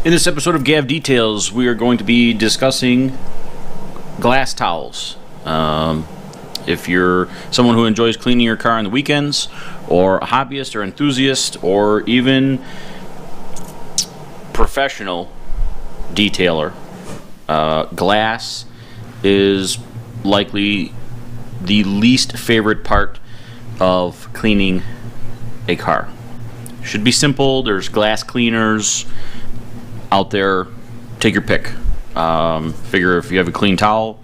In this episode of Gav Details, we are going to be discussing glass towels. If you're someone who enjoys cleaning your car on the weekends, or a hobbyist or enthusiast, or even professional detailer, glass is likely the least favorite part of cleaning a car. Should be simple. There's glass cleaners out there. Take your pick. Figure if you have a clean towel,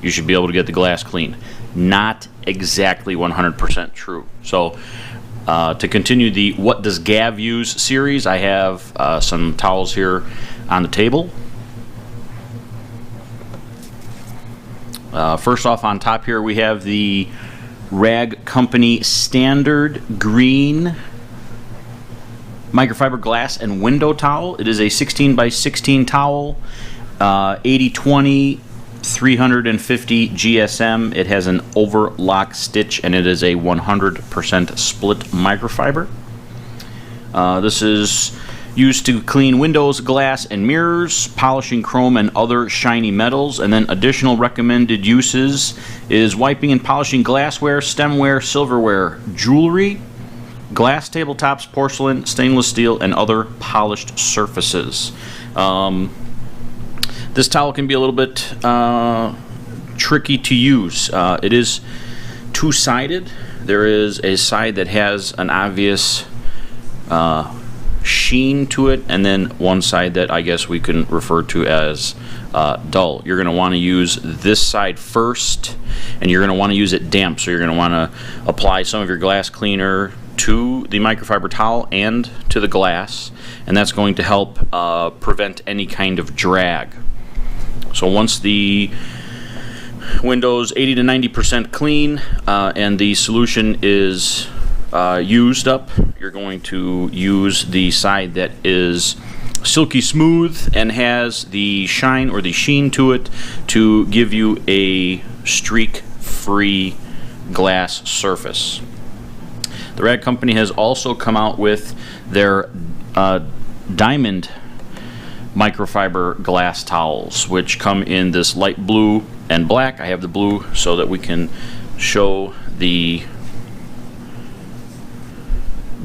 you should be able to get the glass clean. Not exactly 100% true. So to continue the What Does Gav Use series, I have some towels here on the table. First off, on top here we have the Rag Company Standard Green microfiber glass and window towel. It is a 16 by 16 towel, 80/20, 350 GSM. It has an overlock stitch and it is a 100% split microfiber. This is used to clean windows, glass, and mirrors, polishing chrome and other shiny metals. And then additional recommended uses is wiping and polishing glassware, stemware, silverware, jewelry, glass tabletops, porcelain, stainless steel, and other polished surfaces. This towel can be a little bit tricky to use. It is two-sided. There is a side that has an obvious sheen to it, and then one side that I guess we can refer to as dull. You're going to want to use this side first, and you're going to want to use it damp. So you're going to want to apply some of your glass cleaner to the microfiber towel and to the glass, and that's going to help prevent any kind of drag. So once the window's 80 to 90% clean and the solution is used up, you're going to use the side that is silky smooth and has the shine or the sheen to it to give you a streak-free glass surface. The Rag Company has also come out with their diamond microfiber glass towels, which come in this light blue and black. I have the blue so that we can show the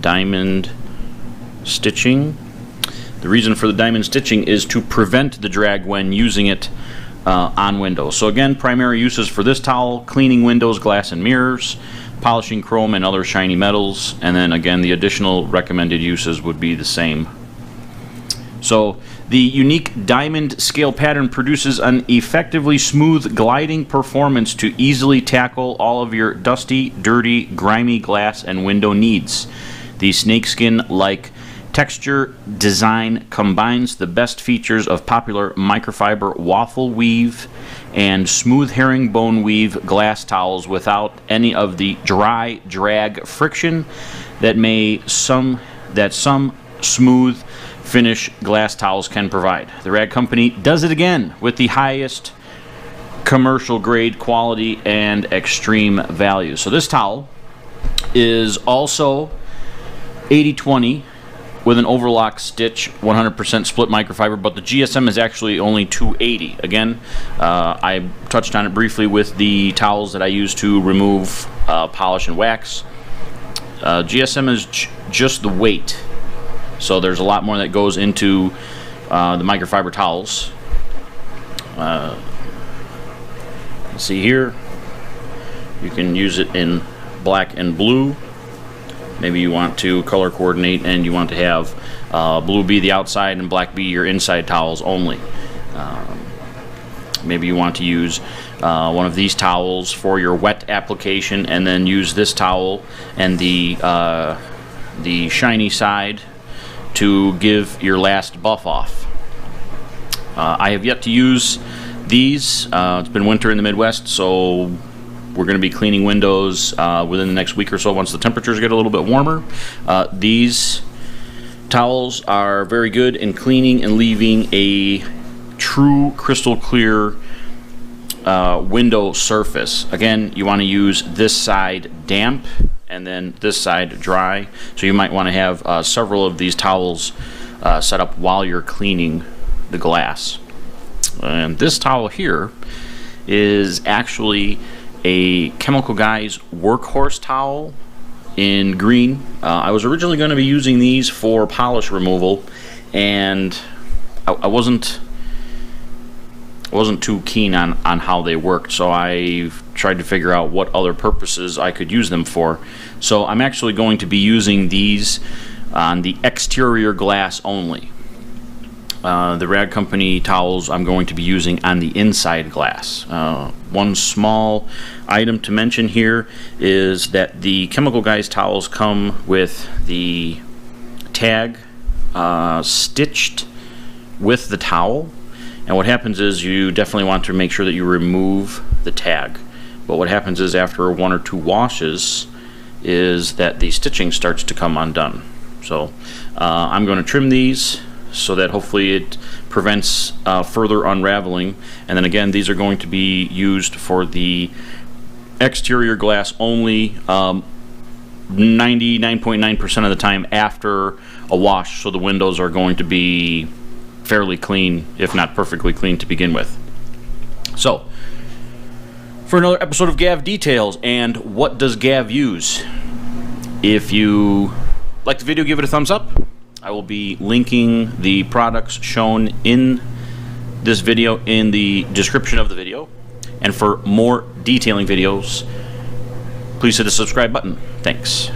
diamond stitching. The reason for the diamond stitching is to prevent the drag when using it on windows. So again, primary uses for this towel: cleaning windows, glass, and mirrors, polishing chrome and other shiny metals, and then again the additional recommended uses would be the same. So the unique diamond scale pattern produces an effectively smooth gliding performance to easily tackle all of your dusty, dirty, grimy glass and window needs. The snakeskin-like texture design combines the best features of popular microfiber waffle weave and smooth herringbone weave glass towels without any of the dry drag friction that some smooth finish glass towels can provide. The Rag Company does it again with the highest commercial grade quality and extreme value. So this towel is also 80/20 with an overlock stitch, 100% split microfiber, but the GSM is actually only 280. Again, I touched on it briefly with the towels that I use to remove polish and wax. GSM is just the weight, so there's a lot more that goes into the microfiber towels. See here, you can use it in black and blue. Maybe you want to color coordinate and you want to have blue be the outside and black be your inside towels only. Maybe you want to use one of these towels for your wet application and then use this towel and the shiny side to give your last buff off. I have yet to use these. It's been winter in the Midwest, so we're going to be cleaning windows within the next week or so once the temperatures get a little bit warmer. These towels are very good in cleaning and leaving a true crystal clear window surface. Again, you want to use this side damp and then this side dry. So you might want to have several of these towels set up while you're cleaning the glass. And this towel here is actually a Chemical Guys workhorse towel in green. I was originally going to be using these for polish removal, and I wasn't too keen on how they worked, so I tried to figure out what other purposes I could use them for. So I'm actually going to be using these on the exterior glass only. The Rag Company towels I'm going to be using on the inside glass. One small item to mention here is that the Chemical Guys towels come with the tag stitched with the towel. And what happens is you definitely want to make sure that you remove the tag. But what happens is after 1 or 2 washes is that the stitching starts to come undone. So I'm going to trim these so that hopefully it prevents further unraveling. And then again, these are going to be used for the exterior glass only, 99.9% of the time after a wash, so the windows are going to be fairly clean, if not perfectly clean to begin with. So, for another episode of Gav Details and what does Gav use? If you like the video, give it a thumbs up. I will be linking the products shown in this video in the description of the video. And for more detailing videos, please hit the subscribe button. Thanks.